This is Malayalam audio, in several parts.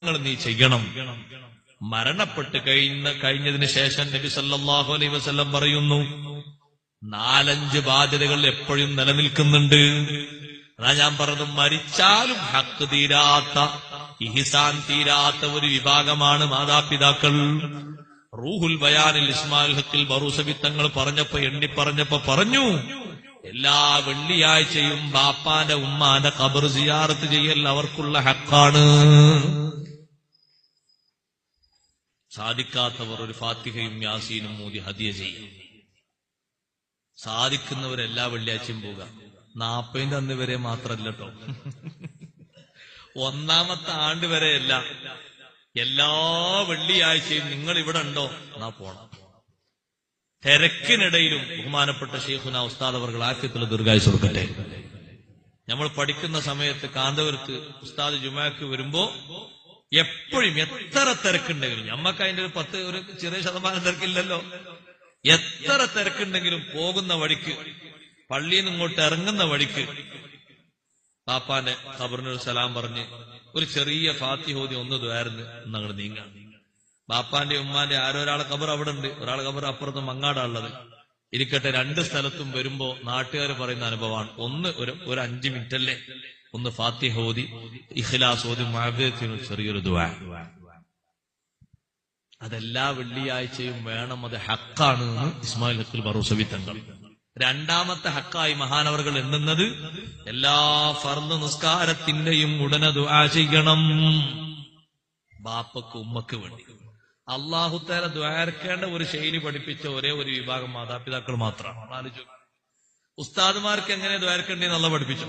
നീ ചെയ്യണം. മരണപ്പെട്ട് കഴിഞ്ഞതിന് ശേഷം നബി സല്ലല്ലാഹു അലൈഹി വസല്ലം പറയുന്നു, 4-5 ബാധ്യതകൾ എപ്പോഴും നിലനിൽക്കുന്നുണ്ട്. അതാ ഞാൻ പറഞ്ഞത്, മരിച്ചാലും ഹക്ക് തീരാത്ത, ഇഹ്സാൻ തീരാത്ത ഒരു വിഭാഗമാണ് മാതാപിതാക്കൾ. റൂഹുൽ ബയാനിൽ ഇസ്മായിൽ ഹക്കിൽ ബറൂസബി തങ്ങൾ പറഞ്ഞപ്പോ പറഞ്ഞു, എല്ലാ വെള്ളിയാഴ്ചയും ബാപ്പാന്റെ ഉമ്മാന്റെ ഖബർ സിയാറത്ത് ചെയ്യൽ അവർക്കുള്ള ഹക്കാണ്. സാധിക്കാത്തവർ ഒരു ഫാത്തിഹയും യാസീനും മൂതി ഹദിയ ചെയ്യും. സാധിക്കുന്നവരെല്ലാ വെള്ളിയാഴ്ചയും പോവുക. 40 അന്ന് വരെ മാത്രല്ല കേട്ടോ, 1ാമത്തെ ആണ്ട് വരെയല്ല, എല്ലാ വെള്ളിയാഴ്ചയും നിങ്ങൾ ഇവിടെ ഉണ്ടോ എന്നാ പോണം. തിരക്കിനിടയിലും ബഹുമാനപ്പെട്ട ശൈഖുനാ ഉസ്താദ് അവർകൾ ആഫിയത്തുൽ ദീർഘായുസ്സ് കൊടുക്കട്ടെ. നമ്മൾ പഠിക്കുന്ന സമയത്ത് കാന്തപുരത്ത് ഉസ്താദ് ജുമാക്ക് വരുമ്പോ എപ്പോഴും എത്ര തിരക്കുണ്ടെങ്കിലും, ഞമ്മക്ക് അതിന്റെ ഒരു ചെറിയ ശതമാനം തിരക്കില്ലല്ലോ, എത്ര തിരക്കുണ്ടെങ്കിലും പോകുന്ന വഴിക്ക്, പള്ളിയിൽ നിന്ന് ഇങ്ങോട്ട് ഇറങ്ങുന്ന വഴിക്ക് പാപ്പാന്റെ ഖബറിനൊരു സലാം പറഞ്ഞ് ഒരു ചെറിയ ഫാത്തിഹ ഓതി ഒന്ന് ദ്വാരന്ന് എന്നങ്ങോട്ട് നീങ്ങാം. ബാപ്പാന്റെ ഉമ്മാന്റെ ആരൊരാളെ ഖബർ അവിടെ ഉണ്ട്, ഒരാളെ ഖബർ അപ്പുറത്ത് മങ്ങാടാണുള്ളത്. ഇരിക്കട്ടെ, 2 സ്ഥലത്തും വരുമ്പോ നാട്ടുകാർ പറയുന്ന അനുഭവമാണ്. ഒന്ന് ഒരു 5 മിനിറ്റ് അല്ലേ, ഒന്ന് ഫാത്തിഹ ഓതി ഇഖ്ലാസ് ഓതി മുഅവ്വിദത്തിന് ചെറിയൊരു ദുആ. അതെല്ലാ വെള്ളിയാഴ്ചയും വേണം, അത് ഹക്കാണ് എന്ന് ഇസ്മായിൽ ഹക്കിൽ ബറൂസബി തങ്ങൾ. 2ാമത്തെ ഹക്കായി മഹാനവറുകൾ എണ്ണുന്നത്, എല്ലാ ഫർദ് നിസ്കാരത്തിന്റെയും ഉടനെ ദുആ ചെയ്യണം. ബാപ്പക്ക് ഉമ്മക്ക് വേണ്ടി അല്ലാഹു തആല ദുആർക്കേണ്ട ഒരു ശൈലി പഠിപ്പിച്ച ഒരേ ഒരു വിഭാഗം മാതാപിതാക്കൾ മാത്രമാണ്. ആലോചിച്ചു, ഉസ്താദുമാർക്ക് എങ്ങനെ ദുആർക്കേണ്ടെന്നുള്ള പഠിപ്പിച്ചു,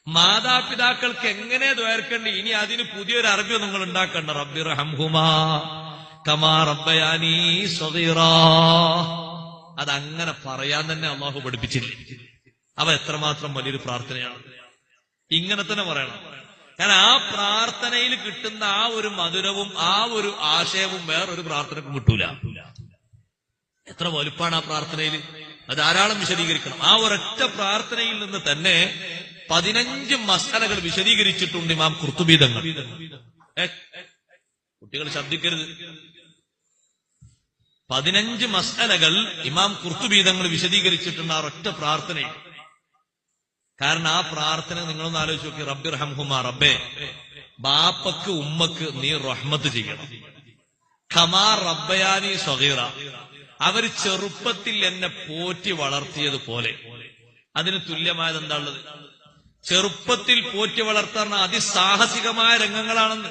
മാതാപിതാക്കൾക്ക് എങ്ങനെ ദുആർക്കേണ്ടി. ഇനി അതിന് പുതിയൊരു അറബി നിങ്ങൾ ഉണ്ടാക്കണ്ട. റബ്ബിർഹംഹുമാ കമാ റബ്ബയാനി സഗീറാ. അതങ്ങനെ പറയാൻ തന്നെ അള്ളാഹു പഠിപ്പിച്ചില്ലേ? അവ എത്രമാത്രം വലിയൊരു പ്രാർത്ഥനയാണ്. ഇങ്ങനെ തന്നെ പറയണം. കാരണം ആ പ്രാർത്ഥനയിൽ കിട്ടുന്ന ആ ഒരു മധുരവും ആ ഒരു ആശയവും വേറൊരു പ്രാർത്ഥനക്കും കിട്ടൂല. എത്ര വലുപ്പാണ് ആ പ്രാർത്ഥനയിൽ, അത് ധാരാളം വിശദീകരിക്കണം. ആ ഒരൊറ്റ പ്രാർത്ഥനയിൽ നിന്ന് തന്നെ 15 മസ്അലകൾ വിശദീകരിച്ചിട്ടുണ്ട് ഇമാം ഖുർത്തുബി തങ്ങൾ. കുട്ടികൾ ശബ്ദിക്കരുത്. 15 മസ്അലകൾ ഇമാം ഖുർത്തുബി തങ്ങൾ വിശദീകരിച്ചിട്ടുണ്ട് ആ ഒറ്റ പ്രാർത്ഥനയിൽ. കാരണം ആ പ്രാർത്ഥന നിങ്ങളൊന്ന് ആലോചിച്ച് നോക്കി. റബ്ബിർഹംഹുമാ, റബ്ബേ ബാപ്പക്ക് ഉമ്മക്ക് നീ റഹ്മത്ത് ചെയ്യണം. ഖമാ റബ്ബയാനി സഗീറ, അവർ ചെറുപ്പത്തിൽ എന്നെ പോറ്റി വളർത്തിയതുപോലെ. അതിന് തുല്യമായത് എന്താ ഉള്ളത്? ചെറുപ്പത്തിൽ പോറ്റി വളർത്താൻ അതിസാഹസികമായ രംഗങ്ങളാണെന്ന്.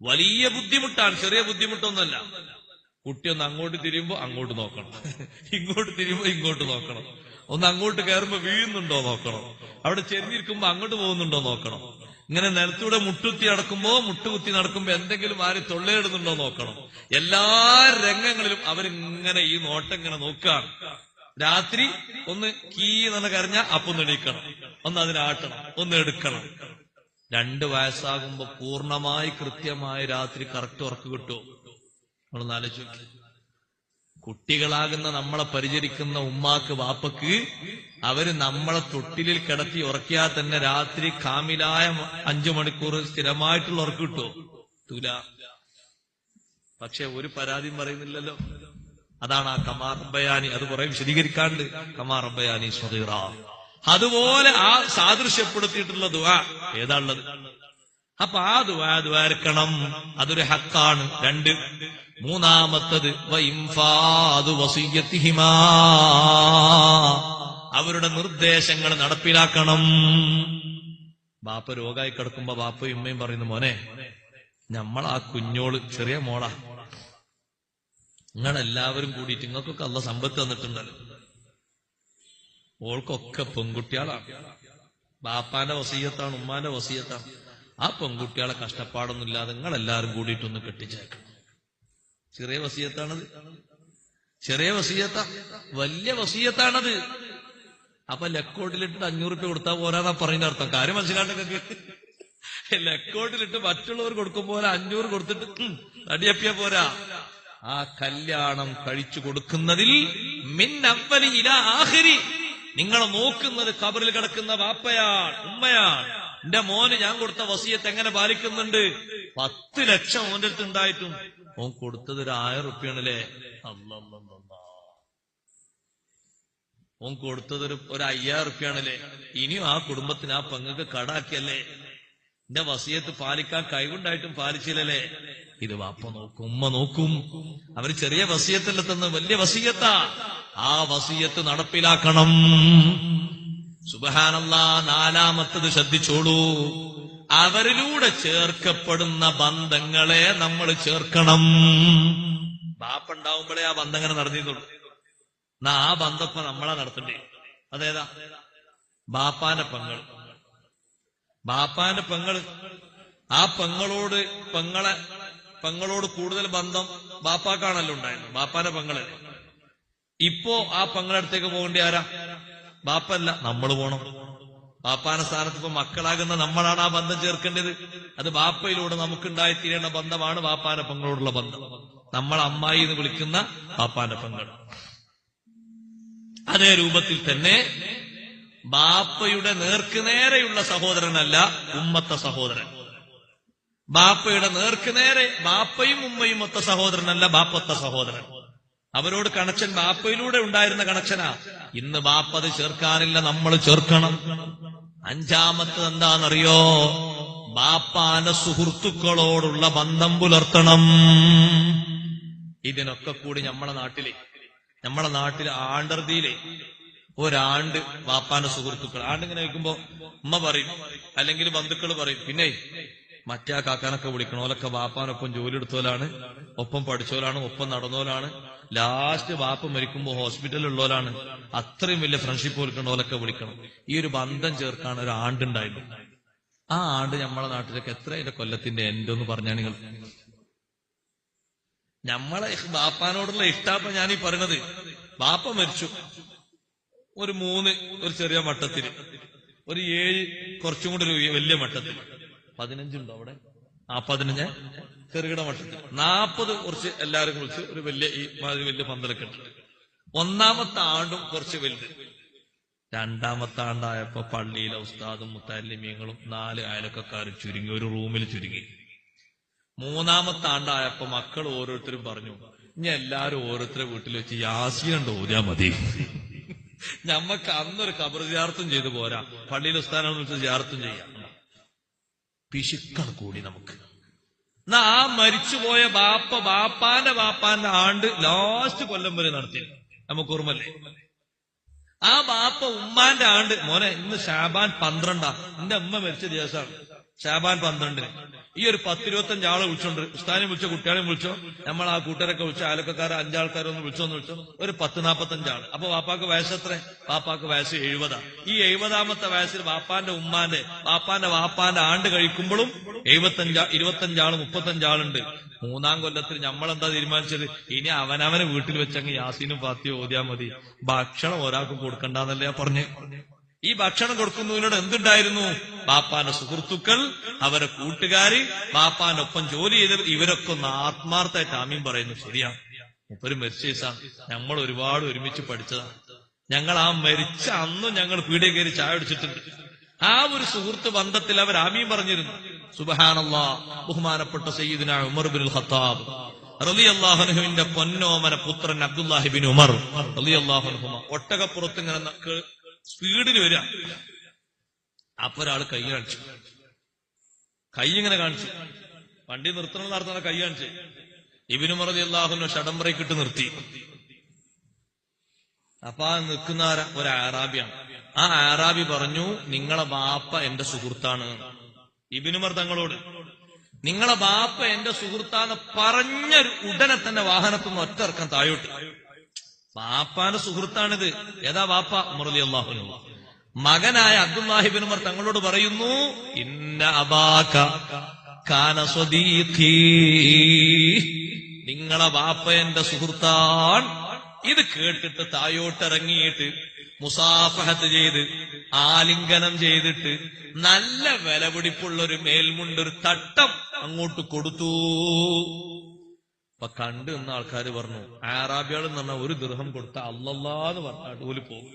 വലിയ ബുദ്ധിമുട്ടാണ്, ചെറിയ ബുദ്ധിമുട്ടൊന്നുമല്ല. കുട്ടിയൊന്ന് അങ്ങോട്ട് തിരിയുമ്പോ അങ്ങോട്ട് നോക്കണം, ഇങ്ങോട്ട് തിരിയുമ്പോ ഇങ്ങോട്ട് നോക്കണം, ഒന്ന് അങ്ങോട്ട് കയറുമ്പോ വീഴുന്നുണ്ടോ നോക്കണം, അവിടെ ചെരിഞ്ഞിരിക്കുമ്പോ അങ്ങോട്ട് പോകുന്നുണ്ടോ നോക്കണം, ഇങ്ങനെ നിലത്തൂടെ മുട്ടുകുത്തി നടക്കുമ്പോ മുട്ടുകുത്തി നടക്കുമ്പോ എന്തെങ്കിലും ആര് തൊള്ളയിടുന്നുണ്ടോ നോക്കണം. എല്ലാ രംഗങ്ങളിലും അവരിങ്ങനെ ഈ നോട്ടം ഇങ്ങനെ നോക്കുകയാണ്. രാത്രി ഒന്ന് കീ എന്ന് കരഞ്ഞ അപ്പൊന്ന് എണീക്കണം, ഒന്ന് അതിനാട്ടണം, ഒന്ന് എടുക്കണം. 2 വയസ്സാകുമ്പോ പൂർണ്ണമായി കൃത്യമായി രാത്രി കറക്റ്റ് ഉറക്ക് കിട്ടുമോ? നമ്മളൊന്ന് ആലോചിച്ചു. കുട്ടികളാകുന്ന നമ്മളെ പരിചരിക്കുന്ന ഉമ്മാക്ക് വാപ്പക്ക് അവര് നമ്മളെ തൊട്ടിലിൽ കിടത്തി ഉറക്കിയാൽ തന്നെ രാത്രി കാമിലായ 5 മണിക്കൂർ സ്ഥിരമായിട്ടുള്ള ഉറക്ക് കിട്ടുമോ? തൂല. പക്ഷെ ഒരു പരാതിയും പറയുന്നില്ലല്ലോ. അതാണ് ആ കമാ റബ്ബയാനി. അത് കുറെ വിശദീകരിക്കാണ്ട്. കമാ റബ്ബയാനി സഗീറ. അതുപോലെ ആ സാദൃശ്യപ്പെടുത്തിയിട്ടുള്ള ദുആ ഏതാണുള്ളത്? അപ്പൊ ആ ദ്വാരക്കണം, അതൊരു ഹക്കാണ്. 2. മൂന്നാമത്തത് വഇൻഫാദു വസിയ്യതിഹിമാ, അവരുടെ നിർദ്ദേശങ്ങൾ നടപ്പിലാക്കണം. ബാപ്പ രോഗമായി കിടക്കുമ്പോ ബാപ്പയും ഉമ്മയും പറയുന്നു, മോനെ നമ്മളാ കുഞ്ഞോള് ചെറിയ മോളാ, നിങ്ങളെല്ലാവരും കൂടിയിട്ട് നിങ്ങൾക്കൊക്കെ അള്ള സമ്പത്ത് തന്നിട്ടുണ്ടല്ലോ, ഓൾക്കൊക്കെ പെൺകുട്ടികളാണ്, ബാപ്പാന്റെ വസിയ്യത്താണ്, ഉമ്മാന്റെ വസിയ്യത്താണ്. ആ പെൺകുട്ടികളെ കഷ്ടപ്പാടൊന്നുമില്ലാതെ നിങ്ങളെല്ലാവരും കൂടിയിട്ടൊന്ന് കെട്ടിച്ചേക്കണം. ചെറിയ വസിയ്യത്താണത്, ചെറിയ വസിയ്യത്താ, വലിയ വസിയ്യത്താണത്. അപ്പൊ ലക്കോട്ടിലിട്ട് 500 രൂപ കൊടുത്താൽ പോരാന്നാ പറയുന്ന അർത്ഥം. കാര്യം മനസ്സിലാണ്ടൊക്കെ. ലക്കോട്ടിലിട്ട് മറ്റുള്ളവർ കൊടുക്കുമ്പോൾ 500 കൊടുത്തിട്ട് അടിയപ്പിയ പോരാ. ആ കല്യാണം കഴിച്ചു കൊടുക്കുന്നതിൽ മിൻ അവ്വലി ഇലാ ആഖിരി, നിങ്ങളെ നോക്കുന്നത് ഖബറിൽ കിടക്കുന്ന വാപ്പയാണ്, ഉമ്മയാണ്. എന്റെ മോന് ഞാൻ കൊടുത്ത വസിയത്ത് എങ്ങനെ പാലിക്കുന്നുണ്ട്? 10 ലക്ഷം ഓന്റെ അടുത്ത് ഉണ്ടായിട്ടും ഓൻ കൊടുത്തത് ഒരു 1000 റുപ്യാണല്ലേ. ഓൻ കൊടുത്തത് ഒരു 5000 റുപ്യാണല്ലേ. ഇനിയും ആ കുടുംബത്തിന് ആ പെങ്ങൾക്ക് കടാക്കിയല്ലേ. എന്റെ വസിയത്ത് പാലിക്കാൻ കഴിവുണ്ടായിട്ടും പാലിച്ചില്ലല്ലേ. ഇത് വാപ്പ നോക്കും, ഉമ്മ നോക്കും. അവര് ചെറിയ വസിയത്തല്ല തന്ന്, വലിയ വസിയത്താ. ആ വസിയത്ത് നടപ്പിലാക്കണം. സുബ്ഹാനല്ലാഹ്. 4-മത്തത് ശ്രദ്ധിച്ചോളൂ. അവരിലൂടെ ചേർക്കപ്പെടുന്ന ബന്ധങ്ങളെ നമ്മൾ ചേർക്കണം. ബാപ്പ ഉണ്ടാവുമ്പോഴേ ആ ബന്ധം അങ്ങനെ നടന്നിട്ടുള്ളൂ. എന്നാ ആ ബന്ധപ്പ നമ്മളാ നടത്തണ്ടേ. അതേതാ? ബാപ്പാന്റെ പെങ്ങള്. ആ പെങ്ങളോട് കൂടുതൽ ബന്ധം ബാപ്പാക്കാണല്ലോ ഉണ്ടായിരുന്നു. ബാപ്പാന്റെ പെങ്ങള്. ഇപ്പോ ആ പെങ്ങളടുത്തേക്ക് പോകേണ്ടി ആരാ? ബാപ്പല്ല, നമ്മൾ പോണം. ബാപ്പാന്റെ സ്ഥാനത്ത് ഇപ്പൊ മക്കളാകുന്ന നമ്മളാണ് ആ ബന്ധം ചേർക്കേണ്ടത്. അത് ബാപ്പയിലൂടെ നമുക്കുണ്ടായിത്തീരേണ്ട ബന്ധമാണ് ബാപ്പാന്റെ പെങ്ങളോടുള്ള ബന്ധം. നമ്മൾ അമ്മായി എന്ന് വിളിക്കുന്ന ബാപ്പാന്റെ പെങ്ങൾ. അതേ രൂപത്തിൽ തന്നെ ബാപ്പയുടെ നേർക്കുനേരെയുള്ള സഹോദരനല്ല ഉമ്മത്തെ സഹോദരൻ. ബാപ്പയുടെ നേർക്കുനേരെ ബാപ്പയും ഉമ്മയും ഒത്ത സഹോദരനല്ല ബാപ്പത്തെ സഹോദരൻ. അവരോട് കണക്ഷൻ ബാപ്പയിലൂടെ ഉണ്ടായിരുന്ന കണക്ഷനാ. ഇന്ന് ബാപ്പ അത് ചേർക്കാനില്ല, നമ്മൾ ചേർക്കണം. 5-മത്തത് എന്താണെന്നറിയോ? ബാപ്പാന്റെ സുഹൃത്തുക്കളോടുള്ള ബന്ധം പുലർത്തണം. ഇതിനൊക്കെ കൂടി നമ്മളെ നാട്ടിലെ ആണ്ടർദിയിലെ ഒരാണ്ട് ബാപ്പാന്റെ സുഹൃത്തുക്കൾ ആണ്ടിങ്ങനെ വെക്കുമ്പോ ഉമ്മ പറയും, അല്ലെങ്കിൽ ബന്ധുക്കൾ പറയും, പിന്നെ മറ്റേ ആ കാക്കാനൊക്കെ വിളിക്കണം, ഓലൊക്കെ ബാപ്പാനൊപ്പം ജോലി എടുത്തോലാണ്, ഒപ്പം പഠിച്ചോലാണ്, ഒപ്പം നടന്നോലാണ്, ലാസ്റ്റ് ബാപ്പ മരിക്കുമ്പോ ഹോസ്പിറ്റലിൽ ഉള്ളോലാണ്, അത്രയും വലിയ ഫ്രണ്ട്ഷിപ്പ് കൊടുക്കണം, ഓലൊക്കെ വിളിക്കണം. ഈ ഒരു ബന്ധം ചേർക്കാൻ ഒരു ആണ്ടുണ്ടായിരുന്നു. ആ ആണ്ട് നമ്മളെ നാട്ടിലേക്ക് എത്ര അതിന്റെ കൊല്ലത്തിന്റെ എൻഡ് എന്ന് പറഞ്ഞാൽ നിങ്ങൾ നമ്മളെ ബാപ്പാനോടുള്ള ഇഷ്ടാപ്പ ഞാനീ പറയണത്. ബാപ്പ മരിച്ചു, ഒരു 3 ഒരു ചെറിയ മട്ടത്തിന്, ഒരു 7 കുറച്ചും കൂടി ഒരു വലിയ മട്ടത്തിൽ, 15 ഉണ്ടോ അവിടെ? 15 ചെറുകിട മട്ടത്തിൽ, 40 കുറച്ച് എല്ലാരും കുറിച്ച് ഒരു വലിയ ഈ മാതിരി വലിയ പന്തലൊക്കെ ഉണ്ട്. 1-മത്തെ ആണ്ടും കുറച്ച് വലുത്. 2-മത്തെ ആണ്ടായപ്പോ പള്ളിയിലെ ഉസ്താദും മുത്തല്ലിമീങ്ങളും 4 അയലൊക്കെക്കാരും ചുരുങ്ങി, ഒരു റൂമിൽ ചുരുങ്ങി. 3-മത്തെ ആണ്ടായപ്പോ മക്കൾ ഓരോരുത്തരും പറഞ്ഞു, ഇനി എല്ലാരും ഓരോരുത്തരെ വീട്ടിൽ വെച്ച് യാസീനുണ്ട് ഓതിയാ മതി. ഞമ്മക്ക് അന്നൊരു ഖബർ സിയാറത്തും ചെയ്തു പോരാ, പള്ളിയിൽ ഉസ്താദിനെ വിളിച്ച് സിയാറത്തും ചെയ്യാം. പിശുക്കൾ കൂടി നമുക്ക്. എന്നാ ആ മരിച്ചുപോയ ബാപ്പാന്റെ ആണ്ട് ലാസ്റ്റ് കൊല്ലം വരെ നടത്തി, നമുക്ക് ഓർമ്മല്ലേ? ആ ബാപ്പ ഉമ്മാന്റെ ആണ്ട്, മോനെ ഇന്ന് ഷാബാൻ 12 എന്റെ അമ്മ മരിച്ച ദിവസമാണ്. ഷാബാൻ 12 ഈ ഒരു 10-25 ആളെ വിളിച്ചോണ്ട്, ഉസ്താദിനെ വിളിച്ചോ, കുട്ടികളെയും വിളിച്ചോ, നമ്മൾ ആ കൂട്ടരൊക്കെ വിളിച്ചോ, അയൽക്കാരെ 5 ആൾക്കാരൊന്ന് വിളിച്ചോ, ഒരു 10-45 ആള്. അപ്പൊ ബാപ്പാക്ക് വയസ്സ് എത്ര? ബാപ്പാക്ക് വയസ്സ് 70. ഈ 70-മത്തെ വയസ്സിൽ ബാപ്പാന്റെ വാപ്പാന്റെ ആണ്ട് കഴിക്കുമ്പോഴും 25 ആള് 35 ആളുണ്ട്. 3-ാം കൊല്ലത്തിൽ നമ്മളെന്താ തീരുമാനിച്ചത്? ഇനി അവനവനെ വീട്ടിൽ വെച്ചങ്ങ് യാസീനും ഫാത്തിഹയും ഓതിയാ മതി, ഭക്ഷണം ഒരാൾക്കും കൊടുക്കണ്ടെന്നല്ലേ പറഞ്ഞ്. ഈ ഭക്ഷണം കൊടുക്കുന്നതിനോട് എന്തുണ്ടായിരുന്നു? ബാപ്പാന്റെ സുഹൃത്തുക്കൾ, അവരെ കൂട്ടുകാര്, ബാപ്പാനൊപ്പം ജോലി ചെയ്ത് ഇവരൊക്കെ ഒന്ന് ആത്മാർത്ഥമായിട്ട് ആമീൻ പറയുന്നു. ശരിയാണ്, മുപ്പര് മരിച്ച ദിവസമാണ്, നമ്മൾ ഒരുപാട് ഒരുമിച്ച് പഠിച്ചതാണ്. ഞങ്ങൾ ആ മരിച്ച അന്നും ഞങ്ങൾ പീടിക കയറി ചായ അടിച്ചിട്ടുണ്ട്. ആ ഒരു സുഹൃത്ത് ബന്ധത്തിൽ അവർ ആമീൻ പറഞ്ഞിരുന്നു. സുബ്ഹാനല്ലാഹ്. ബഹുമാനപ്പെട്ട സയ്യിദുനാ ഉമർ ഇബ്നുൽ ഖത്താബ് റളിയല്ലാഹു അൻഹുവിന്റെ പൊന്നോമന പുത്രൻ അബ്ദുല്ലാഹി ഇബ്നു ഉമർ റളിയല്ലാഹു അൻഹുമ ഒട്ടകപ്പുറത്ത് ഇങ്ങനെ സ്പീഡിൽ വരിക. അപ്പൊ ഒരാൾ കൈ ഇങ്ങനെ കാണിച്ചു, വണ്ടി നിർത്തണം നടത്തുന്ന കൈ കാണിച്ചു. ഇബ്നു ഉമർ റളിയല്ലാഹു അൻഹു ഷടം ബ്രേക്ക് ഇട്ട് നിർത്തി. അപ്പൊ ആ നിൽക്കുന്ന ഒരു ആറാബിയാണ്. ആ ആറാബി പറഞ്ഞു, നിങ്ങളെ ബാപ്പ എന്റെ സുഹൃത്താണ്. ഇബ്നു ഉമർ തങ്ങളോട് നിങ്ങളെ ബാപ്പ എന്റെ സുഹൃത്താന്ന് പറഞ്ഞ ഉടനെ തന്നെ വാഹനത്തുനിന്ന് ഒറ്റയിറക്കാൻ താഴോട്ട്. ബാപ്പാന്റെ സുഹൃത്താണിത്. ഏതാ ബാപ്പ? ഉമർ റളിയല്ലാഹു അൻഹു. മകനായ അബ്ദുല്ലാഹി ഇബ്നു ഉമർ തങ്ങളോട് പറയുന്നു, ഇന്ന അബാക കാന സ്വദീഖി, നിങ്ങളെ ബാപ്പ എന്റെ സുഹൃത്താൻ. ഇത് കേട്ടിട്ട് തായോട്ടിറങ്ങിയിട്ട് മുസാഫഹത്ത് ചെയ്ത് ആലിംഗനം ചെയ്തിട്ട് നല്ല വിലപിടിപ്പുള്ള ഒരു മേൽമുണ്ട്, ഒരു തട്ടം അങ്ങോട്ട് കൊടുത്തു. അപ്പൊ കണ്ടു നിന്ന ആൾക്കാർ പറഞ്ഞു, ആറാബികൾ എന്ന് പറഞ്ഞാൽ ഒരു ദിർഹം കൊടുത്താൽ അല്ലല്ലാന്ന് പറഞ്ഞാൽ ഓല് പോകും.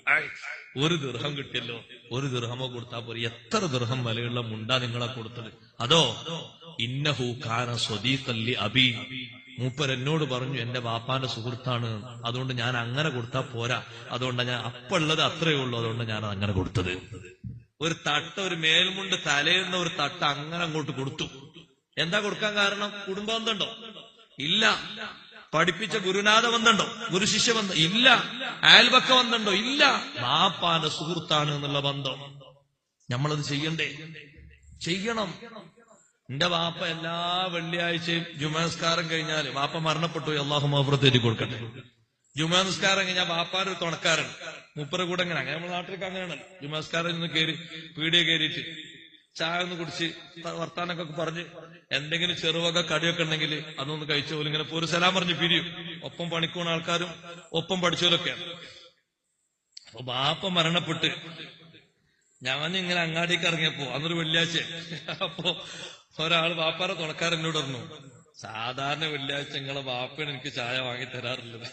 ഒരു ദിർഹം കിട്ടിയല്ലോ, ഒരു ദിർഹമോ കൊടുത്താൽ പോലും എത്ര ദിർഹം വിലയുള്ള മുണ്ടാ നിങ്ങളെ കൊടുത്തത്? അതോ ഇന്നഹു കാന സ്വദീഖല്ലി അബി, മൂപ്പർ എന്നോട് പറഞ്ഞു എന്റെ വാപ്പാന്റെ സുഹൃത്താണ്, അതുകൊണ്ട് ഞാൻ അങ്ങനെ കൊടുത്താൽ പോരാ, അതുകൊണ്ടാണ് ഞാൻ അപ്പുള്ളത് അത്രയേ ഉള്ളൂ, അതുകൊണ്ട് ഞാൻ അങ്ങനെ കൊടുത്തത്. ഒരു തട്ട, ഒരു മേൽമുണ്ട് തലേന്ന ഒരു തട്ട അങ്ങനെ അങ്ങോട്ട് കൊടുത്തു. എന്താ കൊടുക്കാൻ കാരണം? കുടുംബബന്ധമുണ്ടോ? ഇല്ല. പഠിപ്പിച്ച ഗുരുനാഥ ബന്ധമുണ്ടോ? ഗുരു ശിഷ്യ ബന്ധം ഇല്ല. അയൽപക്ക ബന്ധമുണ്ടോ? ഇല്ല. വാപ്പാന്റെ സുഹൃത്താണ് എന്നുള്ള ബന്ധം. നമ്മളത് ചെയ്യണ്ടേ? ചെയ്യണം. എന്റെ വാപ്പ എല്ലാ വെള്ളിയാഴ്ചയും ജുമാ നിസ്കാരം കഴിഞ്ഞാൽ, വാപ്പ മരണപ്പെട്ടു, അള്ളാഹു മഗ്ഫിറത്ത് എഴുതി കൊടുക്കട്ടെ, ജുമാ നിസ്കാരം കഴിഞ്ഞാൽ വാപ്പാന്റെ ഒരു തുണക്കാരൻ മൂപ്പര കൂടെ അങ്ങനെ നമ്മുടെ നാട്ടിലേക്ക് അങ്ങനെയാണല്ലോ. ജുമാ നിസ്കാരം നിന്ന് കയറി പീടിയെ കയറിയിട്ട് ചായ ഒന്ന് കുടിച്ച് വർത്താനൊക്കെ പറഞ്ഞ് എന്തെങ്കിലും ചെറുവക കടിയൊക്കെ ഉണ്ടെങ്കിൽ അതൊന്ന് കഴിച്ച പോലും ഇങ്ങനെ ഒരു സലാം പറഞ്ഞ് പിരിയും. ഒപ്പം പണിക്കൂണ ആൾക്കാരും ഒപ്പം പഠിച്ചവരൊക്കെയാണ്. അപ്പൊ ബാപ്പ മരണപ്പെട്ട് ഞാനിങ്ങനെ അങ്ങാടിക്ക് ഇറങ്ങിയപ്പോ അന്നൊരു വെള്ളിയാഴ്ച, അപ്പോ ഒരാള് ബാപ്പാരെ തുണക്കാരൻ എന്നോട് പറഞ്ഞു, സാധാരണ വെള്ളിയാഴ്ച നിങ്ങളെ ബാപ്പയാണ് എനിക്ക് ചായ വാങ്ങി തരാറുള്ളത്,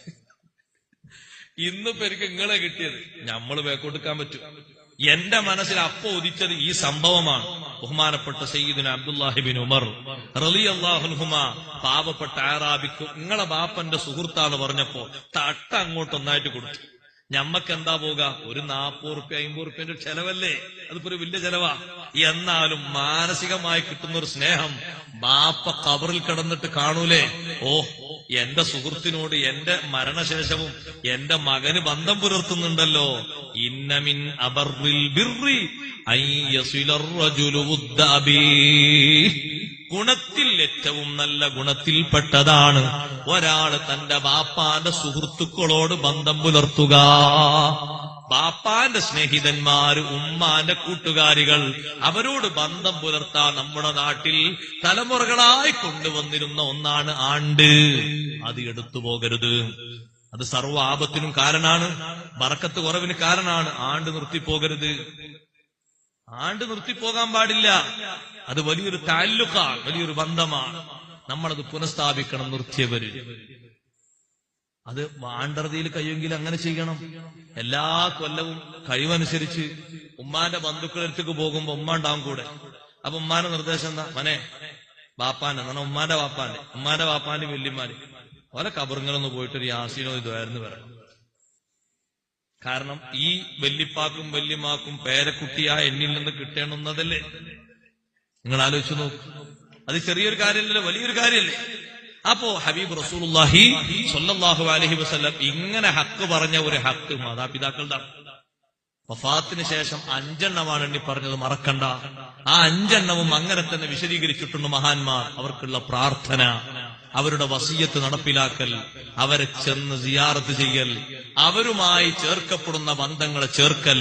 ഇന്നിപ്പോ എനിക്ക് നിങ്ങളെ കിട്ടിയത്, നമ്മള് ബേക്കോട്ടെടുക്കാൻ പറ്റും. എന്റെ മനസ്സിൽ അപ്പോ ഉദിച്ചത് ഈ സംഭവമാണ്. ബഹുമാനപ്പെട്ട സയ്യിദുന അബ്ദുല്ലാഹി ബിൻ ഉമർ റളിയല്ലാഹു അൻഹുമാ പാവപ്പെട്ട അറാബിക്ക് നിങ്ങളെ ബാപ്പന്റെ സുഹൃത്താന്ന് പറഞ്ഞപ്പോ തട്ട അങ്ങോട്ട് ഒന്നായിട്ട് കൊടുത്തു. ഞമ്മക്ക് എന്താ പോക, ഒരു 40 റുപ്യ 50 റുപ്യന്റെ ചെലവല്ലേ, അതിപ്പോ ഒരു വലിയ ചെലവാ. എന്നാലും മാനസികമായി കിട്ടുന്ന ഒരു സ്നേഹം ബാപ്പ ഖബറിൽ കിടന്നിട്ട് കാണൂലേ, ഓ എന്റെ സുഹൃത്തിനോട് എന്റെ മരണശേഷവും എന്റെ മകന് ബന്ധം പുലർത്തുന്നുണ്ടല്ലോ. ഇന്നമിൻ അബർറിൽ ബിർറി അൻ യസിലർ റജുലു വുദ്ദ അബീ, ഗുണത്തിൽ ഏറ്റവും നല്ല ഗുണത്തിൽപ്പെട്ടതാണ് ഒരാള് തന്റെ ബാപ്പാന്റെ സുഹൃത്തുക്കളോട് ബന്ധം പുലർത്തുക. ബാപ്പാന്റെ സ്നേഹിതന്മാര്, ഉമ്മാന്റെ കൂട്ടുകാരികൾ, അവരോട് ബന്ധം പുലർത്താൻ നമ്മുടെ നാട്ടിൽ തലമുറകളായി കൊണ്ടുവന്നിരുന്ന ഒന്നാണ് ആണ്ട്. അത് എടുത്തു പോകരുത്. അത് സർവ്വ ആപത്തിനും കാരണമാണ്, ബറക്കത്ത് കുറവിന് കാരണമാണ്. ആണ്ട് നിർത്തിപ്പോകരുത്. ആണ്ട് നിർത്തിപ്പോകാൻ പാടില്ല. അത് വലിയൊരു താല്ലുക്കാണ്, വലിയൊരു ബന്ധമാണ്. നമ്മളത് പുനഃസ്ഥാപിക്കണം. നിർത്തിയവര് അത് ആണ്ടർതിയിൽ കഴിയുമെങ്കിൽ അങ്ങനെ ചെയ്യണം. എല്ലാ കൊല്ലവും കഴിവനുസരിച്ച് ഉമ്മാന്റെ ബന്ധുക്കളടുത്തേക്ക് പോകുമ്പോ ഉമ്മ ഉണ്ടാവും കൂടെ. അപ്പൊ ഉമ്മാന്റെ നിർദ്ദേശം എന്താ? മനെ ബാപ്പാന്റെ എന്നാ ഉമ്മാന്റെ ബാപ്പാന്റെ വല്യമാര് ഓരോ കബറിങ്ങളൊന്ന് പോയിട്ടൊരു യാസീനോ ഇതായിരുന്നു വരണം. കാരണം ഈ വല്യപ്പാക്കും വല്യമാക്കും പേരക്കുട്ടിയായ എന്നിൽ നിന്ന് കിട്ടണമെന്നതല്ലേ. നിങ്ങൾ ആലോചിച്ചു നോക്കൂ. അത് ചെറിയൊരു കാര്യമല്ലല്ലോ, വലിയൊരു കാര്യമല്ലേ. അപ്പോ ഹബീബ് റസൂലുള്ളാഹി സ്വല്ലല്ലാഹു അലൈഹി വസല്ലം ഇങ്ങനെ ഹക്ക് പറഞ്ഞ ഒരു ഹക്ക് മാതാപിതാക്കളുടെ വഫാത്തിന് ശേഷം 5 എണ്ണമാണ് എണ്ണി പറഞ്ഞത്, മറക്കണ്ട. ആ 5 എണ്ണവും അങ്ങനെ തന്നെ വിശദീകരിച്ചിട്ടുണ്ട് മഹാന്മാർ. അവർക്കുള്ള പ്രാർത്ഥന, അവരുടെ വസിയത്ത് നടപ്പിലാക്കൽ, അവരെ ചെന്ന് സിയാറത്ത് ചെയ്യൽ, അവരുമായി ചേർക്കപ്പെടുന്ന ബന്ധങ്ങളെ ചേർക്കൽ,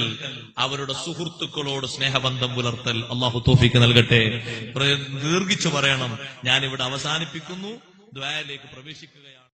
അവരുടെ സുഹൃത്തുക്കളോട് സ്നേഹബന്ധം പുലർത്തൽ. അള്ളാഹു തൗഫീഖ് നൽകട്ടെ. ദീർഘിച്ചു പറയണം, ഞാനിവിടെ അവസാനിപ്പിക്കുന്നു. ദുആയിലേക്ക് പ്രവേശിക്കുകയാണ്.